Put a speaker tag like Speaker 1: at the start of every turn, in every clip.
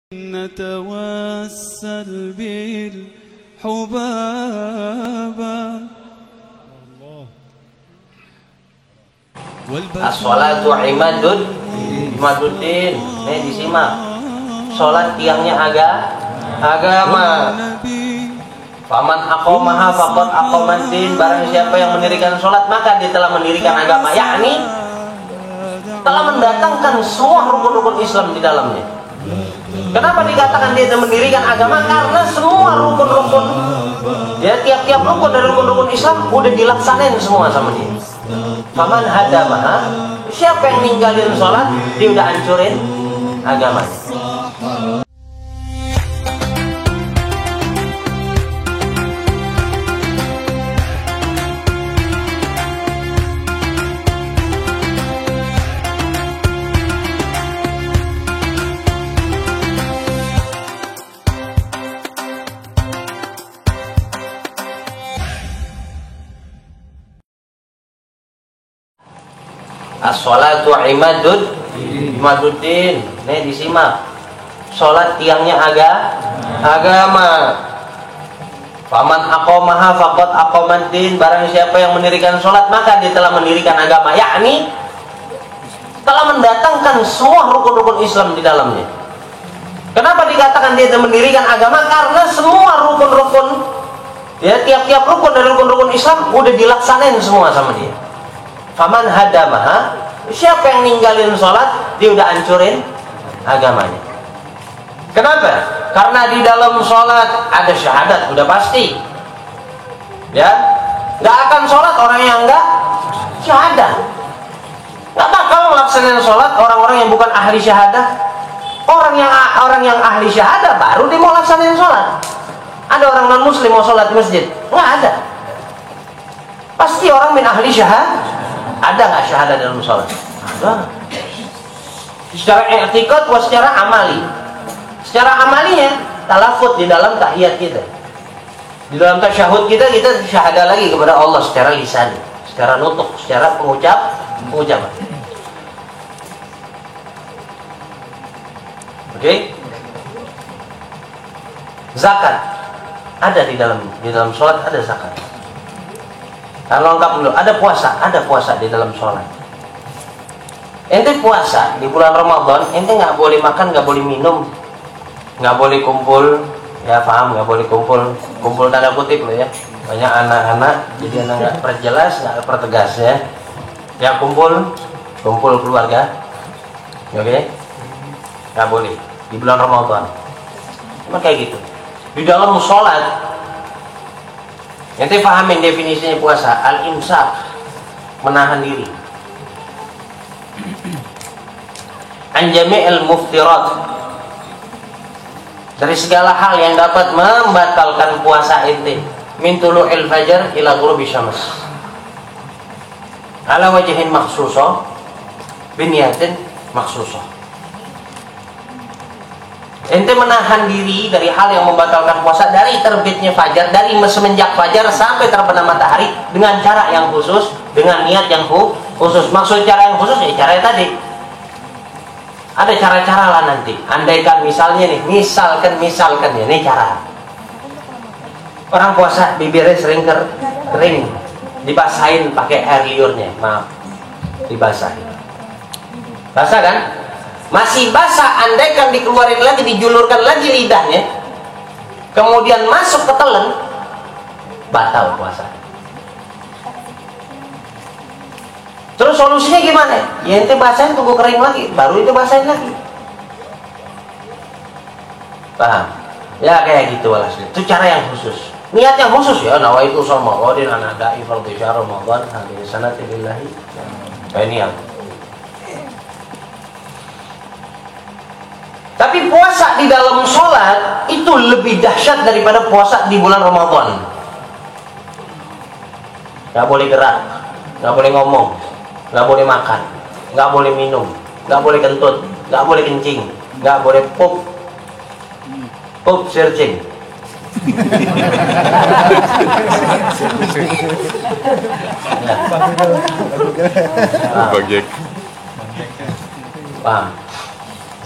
Speaker 1: نتوسل بالحبابة
Speaker 2: As-sholatu imaduddin. Nih disimak. Sholat tiangnya agama. Faman aqamaha faqad aqamaddin. Barang siapa yang mendirikan sholat maka dia telah mendirikan agama, yakni telah mendatangkan semua rukun-rukun Islam di dalamnya. Kenapa dikatakan dia mendirikan agama? Karena semua rukun-rukun, ya tiap-tiap rukun dari rukun-rukun Islam udah dilaksanain semua sama dia. Faman hadamaha, siapa yang ninggalin sholat, dia udah hancurin agamanya. As-sholatu imaduddin. Nih disimak. Sholat tiangnya agama. Faman aqamaha faqad aqamaddin. Barang siapa yang mendirikan sholat maka dia telah mendirikan agama, yakni telah mendatangkan semua rukun-rukun Islam di dalamnya. Kenapa dikatakan dia mendirikan agama? Karena semua rukun-rukun, ya tiap-tiap rukun dari rukun-rukun Islam udah dilaksanain semua sama dia. Faman hadamaha, siapa yang ninggalin sholat, dia udah hancurin agamanya. Kenapa? Karena di dalam sholat ada syahadat, udah pasti. Ya, nggak akan sholat orang yang nggak syahadat. Nggak bakal melaksanakan sholat orang-orang yang bukan ahli syahadat. Orang yang ahli syahadat baru dia mau laksanain sholat. Ada orang non muslim mau sholat di masjid? Nggak ada. Pasti orang min ahli syahadat. Ada nggak syahadat dalam sholat? Ada. Secara i'tiqad wa secara amali. Secara amalinya talafut di dalam tahiyat kita. Di dalam tasyahud kita syahadat lagi kepada Allah secara lisan, secara nutuk, secara pengucapan. Oke? Zakat ada di dalam sholat, ada zakat. Kalau lengkap dulu, ada puasa di dalam sholat. Ente puasa di bulan Ramadan, ente nggak boleh makan, nggak boleh minum, nggak boleh kumpul, ya paham, nggak boleh kumpul tanda kutip loh ya. Banyak anak-anak, jadi anak nggak perjelas, nggak pertegas ya. Ya kumpul keluarga, oke? Nggak boleh di bulan Ramadan. Cuma kayak gitu. Di dalam sholat, ente pahamin definisinya puasa, al-imsak, menahan diri. An jami'il muftirat, dari segala hal yang dapat membatalkan puasa ente, min tulu'il fajar ila ghurubi syams, ala wajhin makhsusah, biniyatin makhsusah. Ente menahan diri dari hal yang membatalkan puasa dari terbitnya fajar, dari semenjak fajar sampai terbenam matahari, dengan cara yang khusus, dengan niat yang khusus. Maksud cara yang khusus ya cara tadi. Ada cara-cara lah nanti. Andaikan misalnya nih, misalkan ya, ini cara. Orang puasa bibirnya sering kering, dibasahin pakai air liurnya, maaf, dibasahin. Basah kan? Masih basah, andaikan dikeluarin lagi, dijulurkan lagi lidahnya, kemudian masuk ke telan, batal puasa. Terus solusinya gimana? Ya ente basahin, tunggu kering lagi, baru itu basahin lagi. Paham? Ya kayak gitu walhasil. Itu cara yang khusus. Niat yang khusus ya, nawaitu sama wadin anada'i fardhu syahr Ramadan hadhihi sanati lillahi. Ini yang. Tapi puasa di dalam sholat itu lebih dahsyat daripada puasa di bulan Ramadan. Gak boleh gerak, gak boleh ngomong, gak boleh makan, gak boleh minum, gak boleh kentut, gak boleh kencing, gak boleh pup searching. Paham?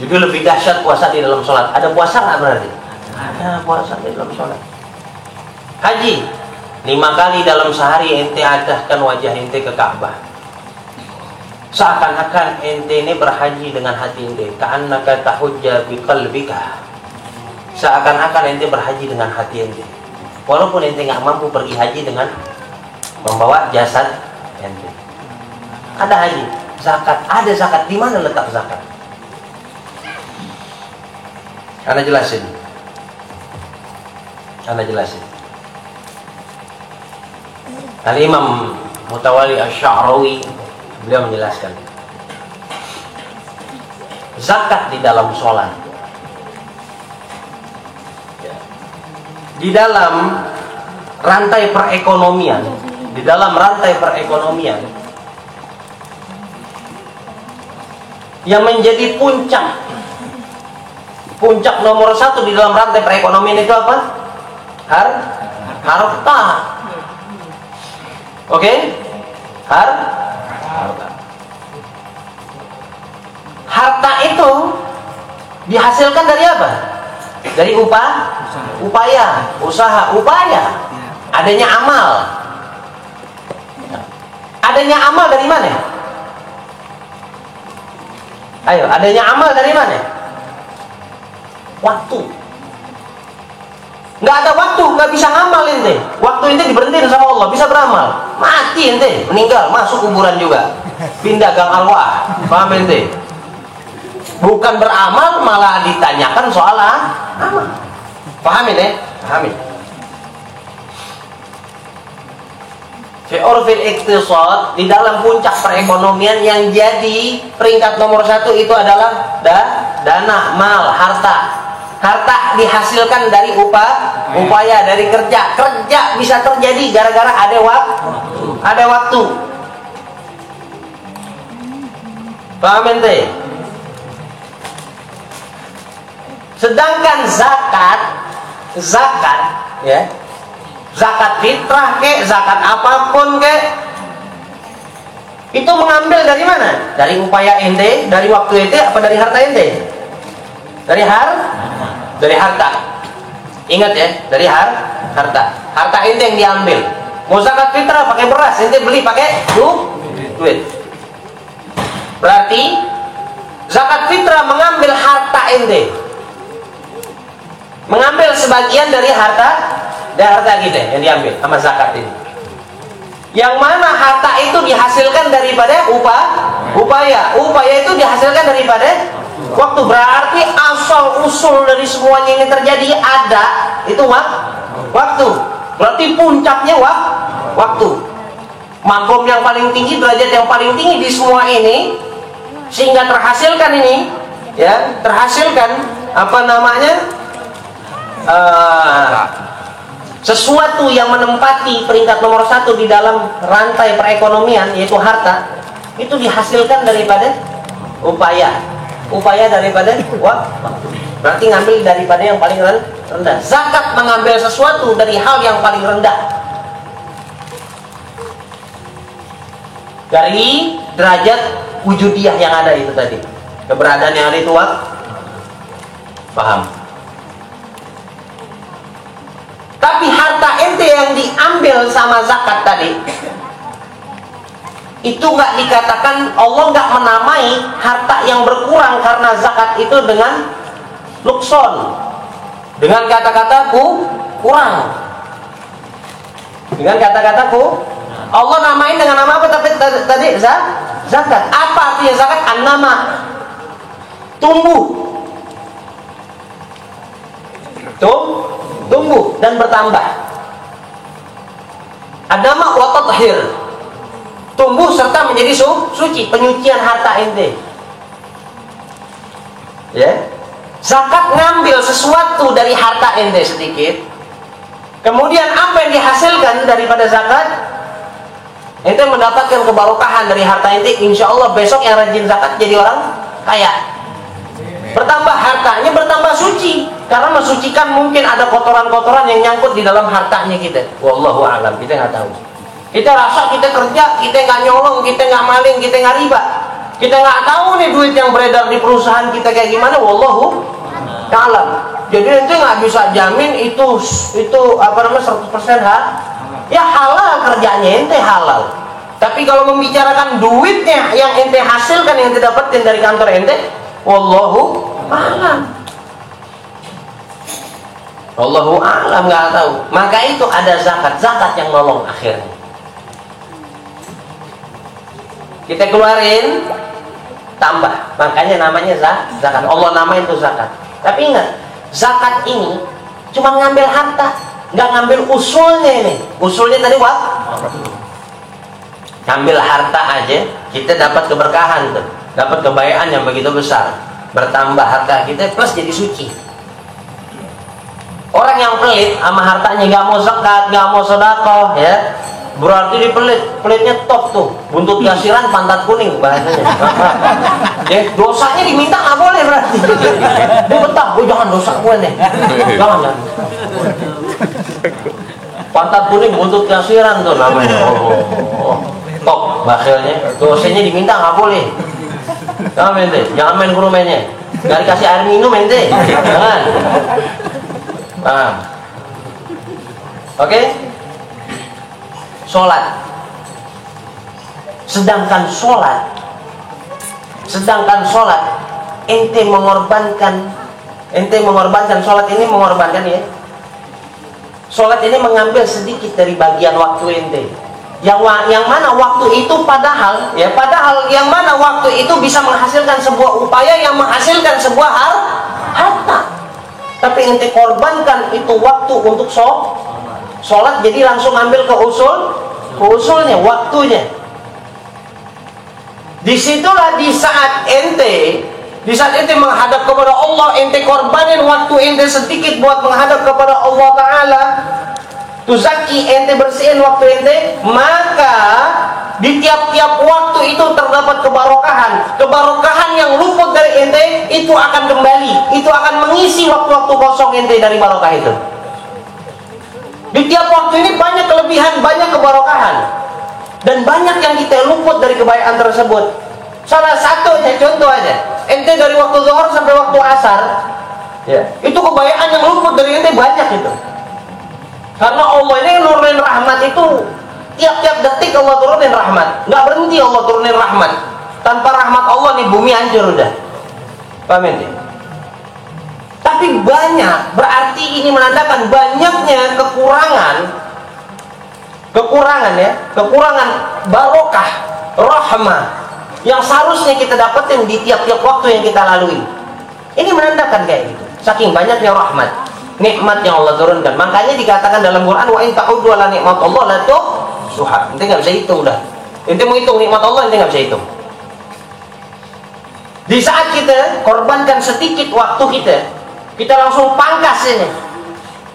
Speaker 2: Jadi lebih dahsyat puasa di dalam sholat. Ada puasa nggak berarti? Ada puasa di dalam sholat. Haji 5 kali dalam sehari ente adahkan wajah ente ke Ka'bah. Seakan-akan ente ini berhaji dengan hati ente. Ka'annaka tahujja biqalbika. Seakan-akan ente berhaji dengan hati ente. Walaupun ente nggak mampu pergi haji dengan membawa jasad ente. Ada haji, zakat, ada zakat. Di mana letak zakat? Anda jelasin. Al-Imam Mutawalli Asy-Sya'rawi beliau menjelaskan zakat di dalam sholat, di dalam rantai perekonomian, yang menjadi puncak nomor 1 di dalam rantai perekonomian itu apa? Harta. Oke? Harta itu dihasilkan dari apa? Dari upaya, usaha, adanya amal. Adanya amal dari mana? Ayo, adanya amal dari mana? Waktu. Nggak ada waktu, nggak bisa ngamal ente. Waktu ente diberhentiin sama Allah, bisa beramal. Mati ente, meninggal, masuk kuburan juga. Pindah gang arwah. Paham ente? Bukan beramal, malah ditanyakan soal amal. Paham ente? Paham. Fi urfil iqtisad, di dalam puncak perekonomian yang jadi peringkat nomor 1 itu adalah dana, mal, harta. Harta dihasilkan dari upaya, dari kerja. Kerja bisa terjadi gara-gara ada waktu. Paham ente? Sedangkan zakat ya, zakat fitrah kek, zakat apapun kek, itu mengambil dari mana? Dari upaya ente, dari waktu ente, apa dari harta ente? Dari harta. Ingat ya, dari harta. Harta ente yang diambil. Mau zakat fitrah pakai beras, ente beli pakai duit. Berarti zakat fitrah mengambil harta ente. Mengambil sebagian dari harta kita yang diambil sama zakat ini. Yang mana harta itu dihasilkan daripada upaya. Upaya itu dihasilkan daripada waktu. Berarti asal usul dari semuanya ini terjadi ada itu waktu. Berarti puncaknya waktu. Makom yang paling tinggi, derajat yang paling tinggi di semua ini, sehingga terhasilkan ini, ya, terhasilkan apa namanya, sesuatu yang menempati peringkat nomor 1 di dalam rantai perekonomian, yaitu harta, itu dihasilkan daripada upaya daripada waktu. Berarti ngambil daripada yang paling rendah. Zakat mengambil sesuatu dari hal yang paling rendah, dari derajat wujudiyah yang ada itu tadi, keberadaan yang ada itu paham? Tapi harta ente yang diambil sama zakat tadi, itu nggak dikatakan, Allah nggak menamai harta yang berkurang karena zakat itu dengan nukson, dengan kata-kata kurang, dengan kata-kata Allah namain dengan nama apa tadi zakat. Apa artinya zakat? An-nama, tumbuh dan bertambah. An-nama wa tathhir, tumbuh serta menjadi suci, penyucian harta ente. Ya, zakat ngambil sesuatu dari harta ente sedikit, kemudian apa yang dihasilkan daripada zakat, ente mendapatkan kebarokahan dari harta ente. Insya Allah besok yang rajin zakat jadi orang kaya. Bertambah hartanya, bertambah suci, karena mensucikan mungkin ada kotoran-kotoran yang nyangkut di dalam hartanya kita. Wallahu a'lam, kita nggak tahu. Kita rasa kita kerja, kita nggak nyolong, kita nggak maling, kita nggak riba. Kita nggak tahu nih duit yang beredar di perusahaan kita kayak gimana, wallahu a'lam. Jadi ente nggak bisa jamin itu apa namanya 100% ya halal kerjanya ente halal. Tapi kalau membicarakan duitnya yang ente hasilkan, yang ente dapetin dari kantor ente, wallahu a'lam. Wallahu a'lam, nggak tahu. Maka itu ada zakat yang nolong akhirnya. Kita keluarin, tambah. Makanya namanya zakat. Allah namain itu zakat. Tapi ingat, zakat ini cuma ngambil harta, nggak ngambil usulnya ini. Usulnya tadi ngambil harta aja, kita dapat keberkahan tuh, dapat kebaikan yang begitu besar. Bertambah harta kita plus jadi suci. Orang yang pelit sama hartanya, nggak mau zakat, nggak mau sedekah, ya berarti pelitnya top tuh, buntut kasiran pantat kuning bahasanya. Ya, dosanya diminta nggak boleh berarti. Dia betah, jangan dosa gue nih, jangan. Pantat kuning, buntut kasiran tuh namanya. Top bakhilnya, dosanya diminta nggak boleh. Jangan main ke rumahnya, nggak dikasih air minum ente, jangan. Paham? Oke? Sholat. Sedangkan sholat ente mengorbankan sholat ini, mengorbankan ya. Sholat ini mengambil sedikit dari bagian waktu ente. Yang mana waktu itu padahal yang mana waktu itu bisa menghasilkan sebuah upaya yang menghasilkan sebuah harta. Tapi ente korbankan itu waktu untuk sholat, jadi langsung ambil ke usulnya, waktunya. Disitulah di saat ente menghadap kepada Allah, ente korbanin waktu ente sedikit buat menghadap kepada Allah Ta'ala, tuzaki, ente bersihin waktu ente, maka di tiap-tiap waktu itu terdapat kebarokahan yang luput dari ente itu akan kembali, itu akan mengisi waktu-waktu kosong ente dari barokah itu. Di tiap waktu ini banyak kelebihan, banyak kebarokahan, dan banyak yang kita luput dari kebaikan tersebut. Salah satunya, contoh aja, ente dari waktu zuhur sampai waktu asar, ya, itu kebaikan yang luput dari ente banyak itu. Karena Allah ini nurunin rahmat itu tiap-tiap detik, Allah turunin rahmat, nggak berhenti Allah turunin rahmat. Tanpa rahmat Allah nih bumi hancur udah. Paham ya? Tapi banyak, berarti ini menandakan banyaknya kekurangan barokah, rahmah yang seharusnya kita dapetin di tiap-tiap waktu yang kita lalui. Ini menandakan kayak gitu. Saking banyaknya rahmat, nikmat yang Allah turunkan. Makanya dikatakan dalam Quran, wa in ta'uddu ala nikmat Allah la tuhsuha. Ente nggak bisa hitung dah. Ente mau hitung nikmat Allah, ente nggak bisa hitung. Di saat kita korbankan sedikit waktu kita langsung pangkas ini.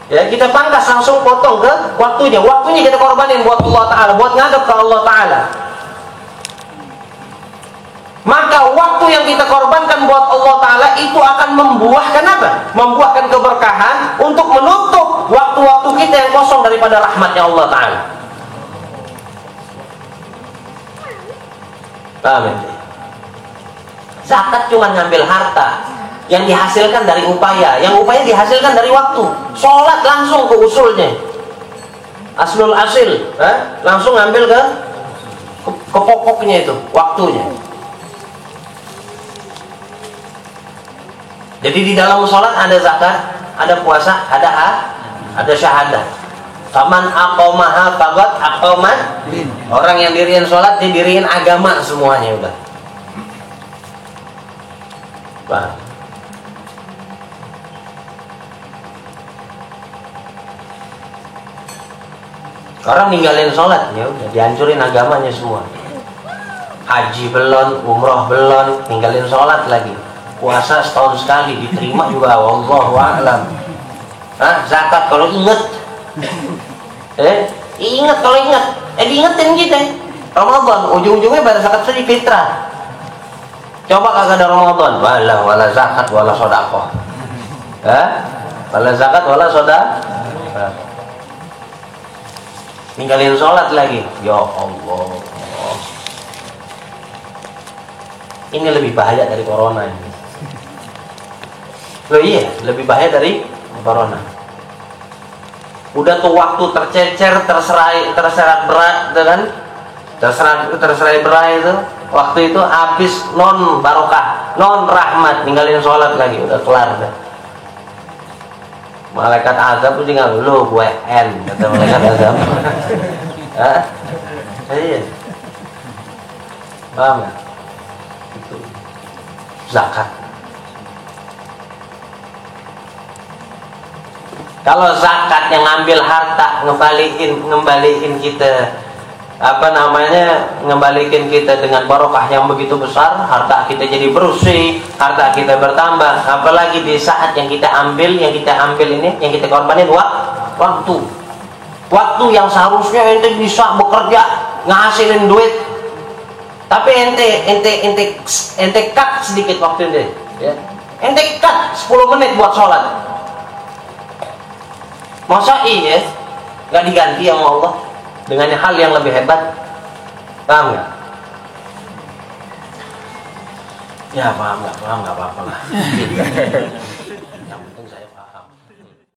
Speaker 2: Ya, kita pangkas langsung potong ke waktunya. Waktunya kita korbanin buat Allah Ta'ala, buat ngadep ke Allah Ta'ala. Maka waktu yang kita korbankan buat Allah Ta'ala itu akan membuahkan apa? Membuahkan keberkahan untuk menutup waktu-waktu kita yang kosong daripada rahmatnya Allah Ta'ala. Paham ya? Zakat cuma ngambil harta yang dihasilkan dari upaya, yang upaya dihasilkan dari waktu. Sholat langsung ke usulnya, aslul asil, langsung ngambil ke pokoknya itu, waktunya. Jadi di dalam sholat ada zakat, ada puasa, ada syahadah. Faman aqomaha faqad aqomat. Orang yang diriin sholat, dia diriin agama semuanya udah. Paham? Orang ninggalin sholat, ya udah dihancurin agamanya semua. Haji belum, umroh belum, ninggalin sholat lagi. Puasa setahun sekali diterima juga, wallahu a'lam. Zakat kalau inget, inget kalau inget, diingetin kita. Ramadan ujung-ujungnya bayar zakat saja fitrah. Coba kagak ada Ramadan, wala zakat wala sedekah. Wala zakat wala sedekah. Ninggalin sholat lagi, ya Allah. Ini lebih bahaya dari corona ini. Loh iya, lebih bahaya dari corona. Udah tuh waktu tercecer, terserat berat, kan? Terserai berat itu. Waktu itu habis non barokah, non rahmat, ninggalin sholat lagi, udah kelar dah. Malaikat azab tuh tinggal lu gue kata malaikat azab. Hah? Iya. Paham ya? Itu zakat. Kalau zakat yang ngambil harta, ngembaliin kita ngembalikan kita dengan barokah yang begitu besar, harta kita jadi bersih, harta kita bertambah. Apalagi di saat yang kita ambil ini, yang kita korbanin waktu yang seharusnya ente bisa bekerja ngasilin duit, tapi ente cut sedikit waktu ente, ya. Ente cut 10 menit buat sholat. Masa iya nggak diganti sama Allah dengan hal yang lebih hebat? Paham nggak? Ya paham nggak apa-apa lah.